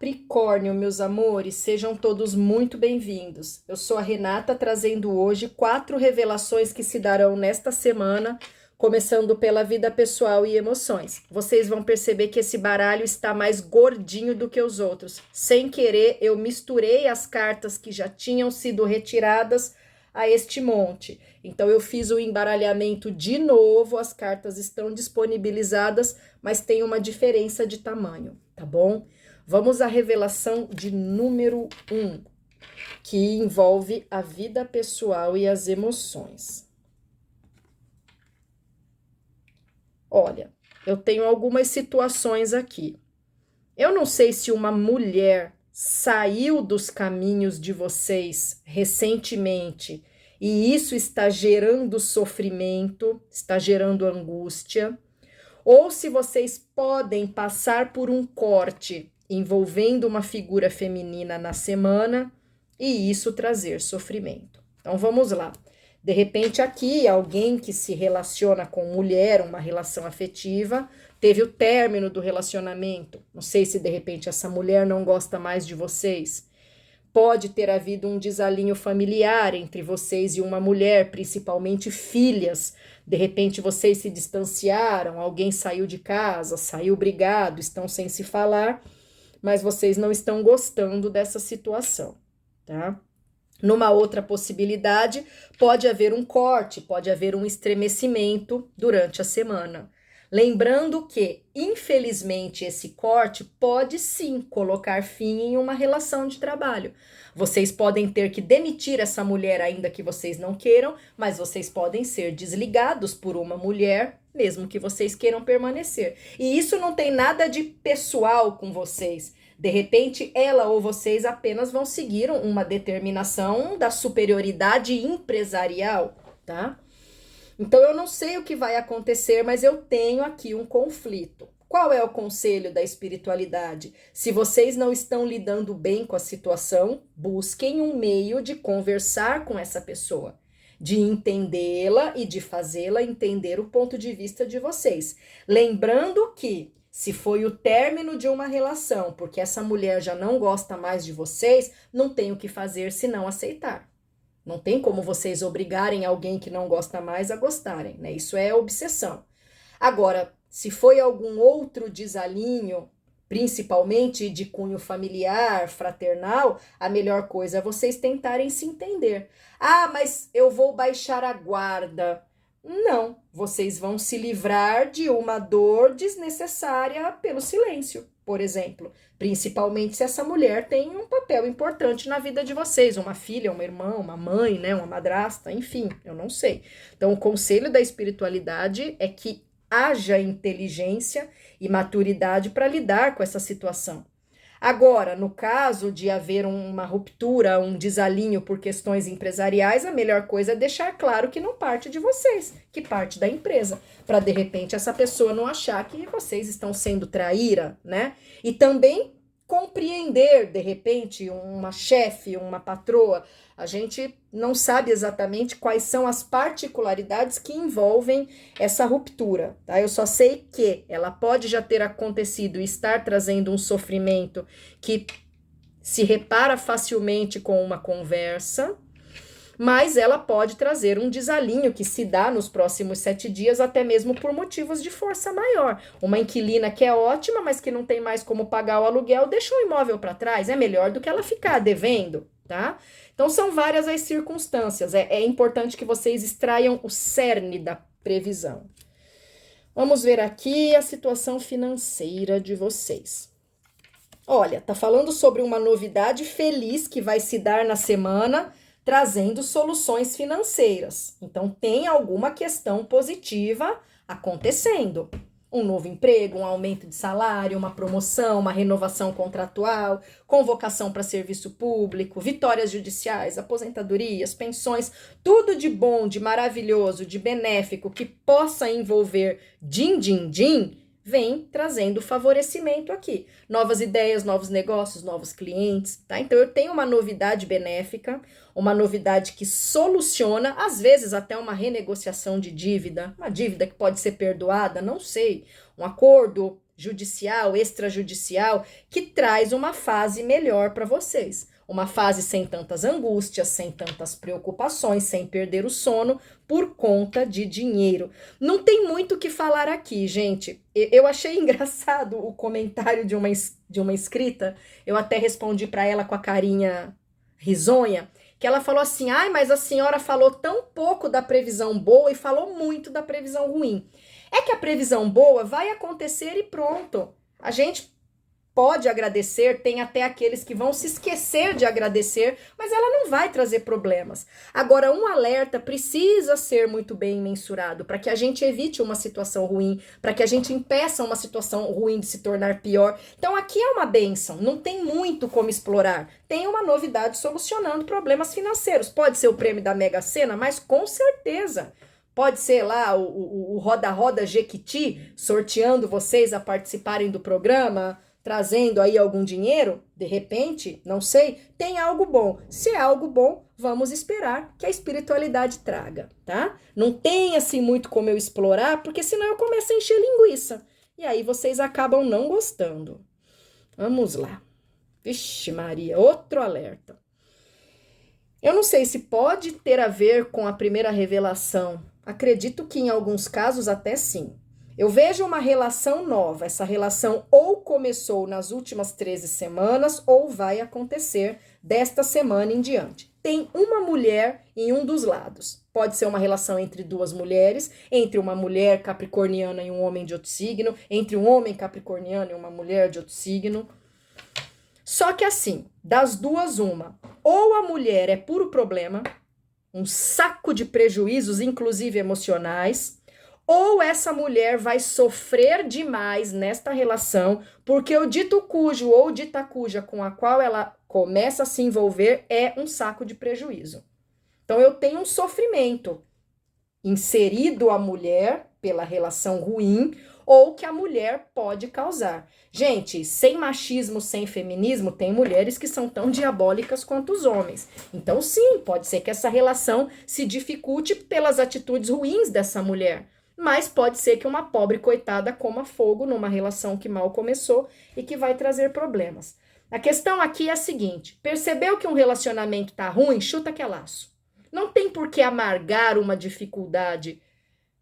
Capricórnio, meus amores, sejam todos muito bem-vindos. Eu sou a Renata, trazendo hoje 4 revelações que se darão nesta semana, começando pela vida pessoal e emoções. Vocês vão perceber que esse baralho está mais gordinho do que os outros. Sem querer, eu misturei as cartas que já tinham sido retiradas a este monte. Então eu fiz o embaralhamento de novo, as cartas estão disponibilizadas, mas tem uma diferença de tamanho, tá bom? Vamos à revelação de número 1, que envolve a vida pessoal e as emoções. Olha, eu tenho algumas situações aqui. Eu não sei se uma mulher saiu dos caminhos de vocês recentemente e isso está gerando sofrimento, está gerando angústia, ou se vocês podem passar por um corte envolvendo uma figura feminina na semana e isso trazer sofrimento. Então vamos lá. De repente aqui alguém que se relaciona com mulher, uma relação afetiva, teve o término do relacionamento. Não sei se de repente essa mulher não gosta mais de vocês. Pode ter havido um desalinho familiar entre vocês e uma mulher, principalmente filhas. De repente vocês se distanciaram, alguém saiu de casa, saiu brigado, estão sem se falar, mas vocês não estão gostando dessa situação, tá? Numa outra possibilidade, pode haver um corte, pode haver um estremecimento durante a semana. Lembrando que, infelizmente, esse corte pode sim colocar fim em uma relação de trabalho. Vocês podem ter que demitir essa mulher, ainda que vocês não queiram, mas vocês podem ser desligados por uma mulher, mesmo que vocês queiram permanecer. E isso não tem nada de pessoal com vocês. De repente, ela ou vocês apenas vão seguir uma determinação da superioridade empresarial, tá? Então, eu não sei o que vai acontecer, mas eu tenho aqui um conflito. Qual é o conselho da espiritualidade? Se vocês não estão lidando bem com a situação, busquem um meio de conversar com essa pessoa, de entendê-la e de fazê-la entender o ponto de vista de vocês. Lembrando que, se foi o término de uma relação, porque essa mulher já não gosta mais de vocês, não tem o que fazer senão aceitar. Não tem como vocês obrigarem alguém que não gosta mais a gostarem, né? Isso é obsessão. Agora, se foi algum outro desalinho, principalmente de cunho familiar, fraternal, a melhor coisa é vocês tentarem se entender. Ah, mas eu vou baixar a guarda. Não, vocês vão se livrar de uma dor desnecessária pelo silêncio, por exemplo. Principalmente se essa mulher tem um papel importante na vida de vocês, uma filha, uma irmã, uma mãe, né, uma madrasta, enfim, eu não sei. Então, o conselho da espiritualidade é que haja inteligência e maturidade para lidar com essa situação. Agora, no caso de haver uma ruptura, um desalinho por questões empresariais, a melhor coisa é deixar claro que não parte de vocês, que parte da empresa, para de repente essa pessoa não achar que vocês estão sendo traíra, né? E também compreender, de repente, uma chefe, uma patroa. A gente não sabe exatamente quais são as particularidades que envolvem essa ruptura, tá? Eu só sei que ela pode já ter acontecido e estar trazendo um sofrimento que se repara facilmente com uma conversa, mas ela pode trazer um desalinho que se dá nos próximos 7 dias, até mesmo por motivos de força maior. Uma inquilina que é ótima, mas que não tem mais como pagar o aluguel, deixa o imóvel para trás, é melhor do que ela ficar devendo, tá? Então, são várias as circunstâncias, é importante que vocês extraiam o cerne da previsão. Vamos ver aqui a situação financeira de vocês. Olha, tá falando sobre uma novidade feliz que vai se dar na semana, trazendo soluções financeiras. Então, tem alguma questão positiva acontecendo. Um novo emprego, um aumento de salário, uma promoção, uma renovação contratual, convocação para serviço público, vitórias judiciais, aposentadorias, pensões, tudo de bom, de maravilhoso, de benéfico, que possa envolver din-din-din, vem trazendo favorecimento aqui. Novas ideias, novos negócios, novos clientes, tá? Então, eu tenho uma novidade benéfica, uma novidade que soluciona, às vezes até uma renegociação de dívida, uma dívida que pode ser perdoada, não sei, um acordo judicial, extrajudicial, que traz uma fase melhor para vocês. Uma fase sem tantas angústias, sem tantas preocupações, sem perder o sono por conta de dinheiro. Não tem muito o que falar aqui, gente. Eu achei engraçado o comentário de uma inscrita. Eu até respondi para ela com a carinha risonha, que ela falou assim: ai, mas a senhora falou tão pouco da previsão boa e falou muito da previsão ruim. É que a previsão boa vai acontecer e pronto. A gente pode agradecer, tem até aqueles que vão se esquecer de agradecer, mas ela não vai trazer problemas. Agora, um alerta precisa ser muito bem mensurado para que a gente evite uma situação ruim, para que a gente impeça uma situação ruim de se tornar pior. Então, aqui é uma bênção, não tem muito como explorar. Tem uma novidade solucionando problemas financeiros. Pode ser o prêmio da Mega Sena, mas com certeza pode ser lá o Roda-Roda Jequiti, sorteando vocês a participarem do programa, trazendo aí algum dinheiro, de repente, não sei, tem algo bom. Se é algo bom, vamos esperar que a espiritualidade traga, tá? Não tem assim muito como eu explorar, porque senão eu começo a encher linguiça. E aí vocês acabam não gostando. Vamos lá. Vixe Maria, outro alerta. Eu não sei se pode ter a ver com a primeira revelação. Acredito que em alguns casos até sim. Eu vejo uma relação nova. Essa relação ou começou nas últimas 13 semanas ou vai acontecer desta semana em diante. Tem uma mulher em um dos lados. Pode ser uma relação entre duas mulheres, entre uma mulher capricorniana e um homem de outro signo, entre um homem capricorniano e uma mulher de outro signo. Só que assim, das duas uma, ou a mulher é puro problema, um saco de prejuízos, inclusive emocionais, ou essa mulher vai sofrer demais nesta relação, porque o dito cujo ou dita cuja com a qual ela começa a se envolver é um saco de prejuízo. Então eu tenho um sofrimento inserido a mulher pela relação ruim ou que a mulher pode causar. Gente, sem machismo, sem feminismo, tem mulheres que são tão diabólicas quanto os homens. Então sim, pode ser que essa relação se dificulte pelas atitudes ruins dessa mulher. Mas pode ser que uma pobre coitada coma fogo numa relação que mal começou e que vai trazer problemas. A questão aqui é a seguinte: percebeu que um relacionamento tá ruim? Chuta que é laço. Não tem por que amargar uma dificuldade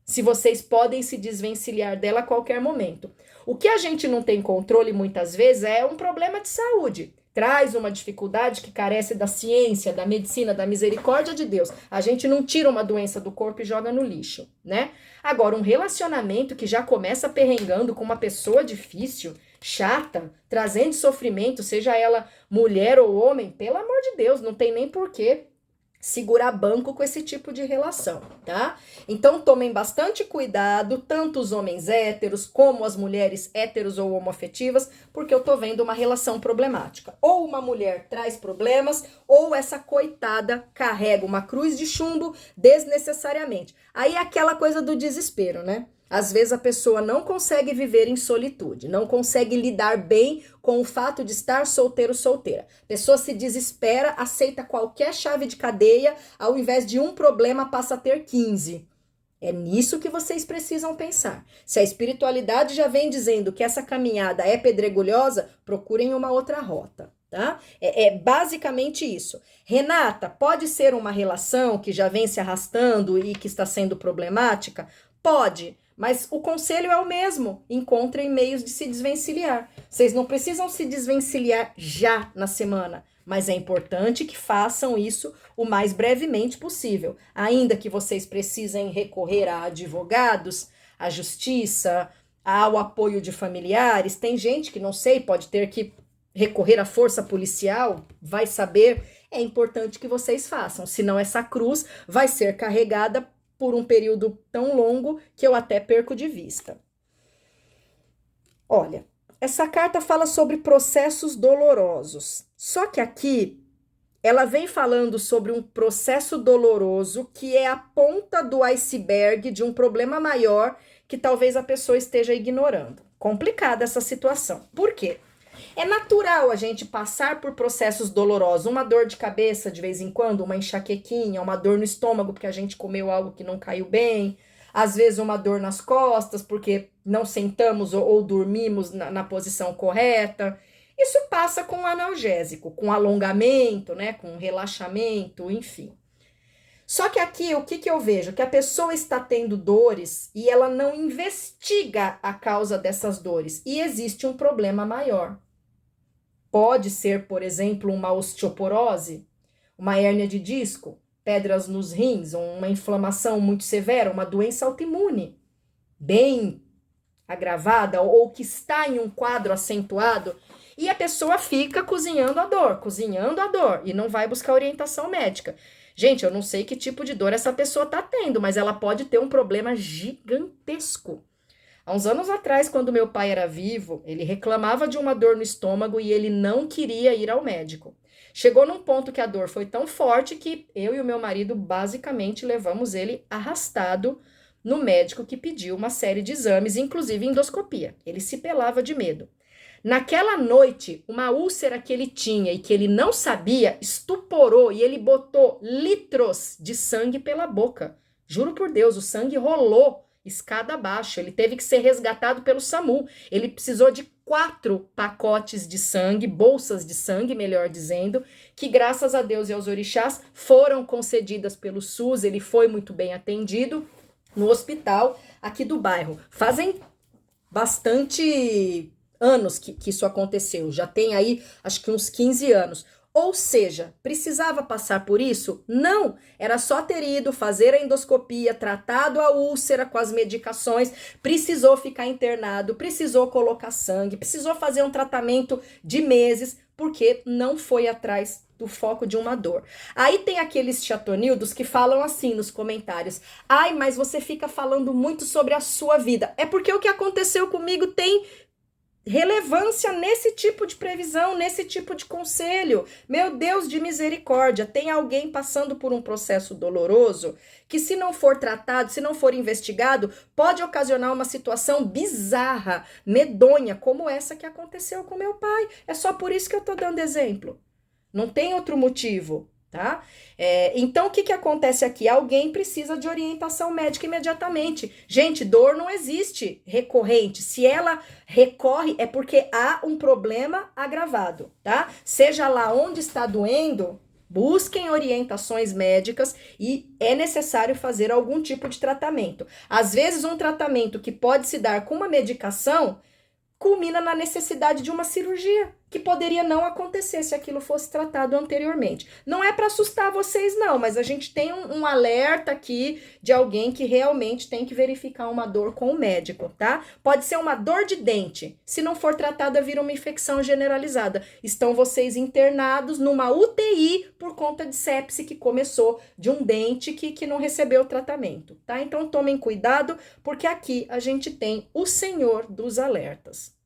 se vocês podem se desvencilhar dela a qualquer momento. O que a gente não tem controle muitas vezes é um problema de saúde. Traz uma dificuldade que carece da ciência, da medicina, da misericórdia de Deus. A gente não tira uma doença do corpo e joga no lixo, né? Agora, um relacionamento que já começa perrengando com uma pessoa difícil, chata, trazendo sofrimento, seja ela mulher ou homem, pelo amor de Deus, não tem nem porquê segurar banco com esse tipo de relação, tá? Então tomem bastante cuidado, tanto os homens héteros como as mulheres héteros ou homoafetivas, porque eu tô vendo uma relação problemática. Ou uma mulher traz problemas, ou essa coitada carrega uma cruz de chumbo desnecessariamente. Aí é aquela coisa do desespero, né? Às vezes a pessoa não consegue viver em solitude, não consegue lidar bem com o fato de estar solteiro ou solteira. A pessoa se desespera, aceita qualquer chave de cadeia, ao invés de um problema passa a ter 15. É nisso que vocês precisam pensar. Se a espiritualidade já vem dizendo que essa caminhada é pedregulhosa, procurem uma outra rota, tá? É basicamente isso. Renata, pode ser uma relação que já vem se arrastando e que está sendo problemática? Pode. Mas o conselho é o mesmo, encontrem meios de se desvencilhar. Vocês não precisam se desvencilhar já na semana, mas é importante que façam isso o mais brevemente possível. Ainda que vocês precisem recorrer a advogados, à justiça, ao apoio de familiares, tem gente que, não sei, pode ter que recorrer à força policial, vai saber, é importante que vocês façam, senão essa cruz vai ser carregada por um período tão longo que eu até perco de vista. Olha, essa carta fala sobre processos dolorosos. Só que aqui ela vem falando sobre um processo doloroso que é a ponta do iceberg de um problema maior que talvez a pessoa esteja ignorando. Complicada essa situação. Por quê? É natural a gente passar por processos dolorosos, uma dor de cabeça de vez em quando, uma enxaquequinha, uma dor no estômago porque a gente comeu algo que não caiu bem, às vezes uma dor nas costas, porque não sentamos ou dormimos na posição correta. Isso passa com analgésico, com alongamento, né, com relaxamento, enfim. Só que aqui, o que que eu vejo? Que a pessoa está tendo dores e ela não investiga a causa dessas dores. E existe um problema maior. Pode ser, por exemplo, uma osteoporose, uma hérnia de disco, pedras nos rins, uma inflamação muito severa, uma doença autoimune bem agravada ou que está em um quadro acentuado e a pessoa fica cozinhando a dor e não vai buscar orientação médica. Gente, eu não sei que tipo de dor essa pessoa está tendo, mas ela pode ter um problema gigantesco. Há uns anos atrás, quando meu pai era vivo, ele reclamava de uma dor no estômago e ele não queria ir ao médico. Chegou num ponto que a dor foi tão forte que eu e o meu marido basicamente levamos ele arrastado no médico, que pediu uma série de exames, inclusive endoscopia. Ele se pelava de medo. Naquela noite, uma úlcera que ele tinha e que ele não sabia, estuporou e ele botou litros de sangue pela boca. Juro por Deus, o sangue rolou escada abaixo. Ele teve que ser resgatado pelo SAMU. Ele precisou de 4 pacotes de sangue, bolsas de sangue, melhor dizendo, que graças a Deus e aos orixás foram concedidas pelo SUS. Ele foi muito bem atendido no hospital aqui do bairro. Fazem bastante anos que isso aconteceu, já tem aí acho que uns 15 anos. Ou seja, precisava passar por isso? Não, era só ter ido fazer a endoscopia, tratado a úlcera com as medicações, precisou ficar internado, precisou colocar sangue, precisou fazer um tratamento de meses, porque não foi atrás do foco de uma dor. Aí tem aqueles chatonildos que falam assim nos comentários: ai, mas você fica falando muito sobre a sua vida. É porque o que aconteceu comigo tem relevância nesse tipo de previsão, nesse tipo de conselho. Meu Deus de misericórdia, tem alguém passando por um processo doloroso que, se não for tratado, se não for investigado, pode ocasionar uma situação bizarra, medonha, como essa que aconteceu com meu pai. É só por isso que eu tô dando exemplo. Não tem outro motivo, tá? Então, o que que acontece aqui? Alguém precisa de orientação médica imediatamente. Gente, dor não existe recorrente. Se ela recorre, é porque há um problema agravado, tá? Seja lá onde está doendo, busquem orientações médicas e é necessário fazer algum tipo de tratamento. Às vezes, um tratamento que pode se dar com uma medicação culmina na necessidade de uma cirurgia, que poderia não acontecer se aquilo fosse tratado anteriormente. Não é para assustar vocês, não, mas a gente tem um alerta aqui de alguém que realmente tem que verificar uma dor com o médico, tá? Pode ser uma dor de dente. Se não for tratada, vira uma infecção generalizada. Estão vocês internados numa UTI por conta de sepse que começou de um dente que não recebeu tratamento, tá? Então tomem cuidado, porque aqui a gente tem o Senhor dos alertas.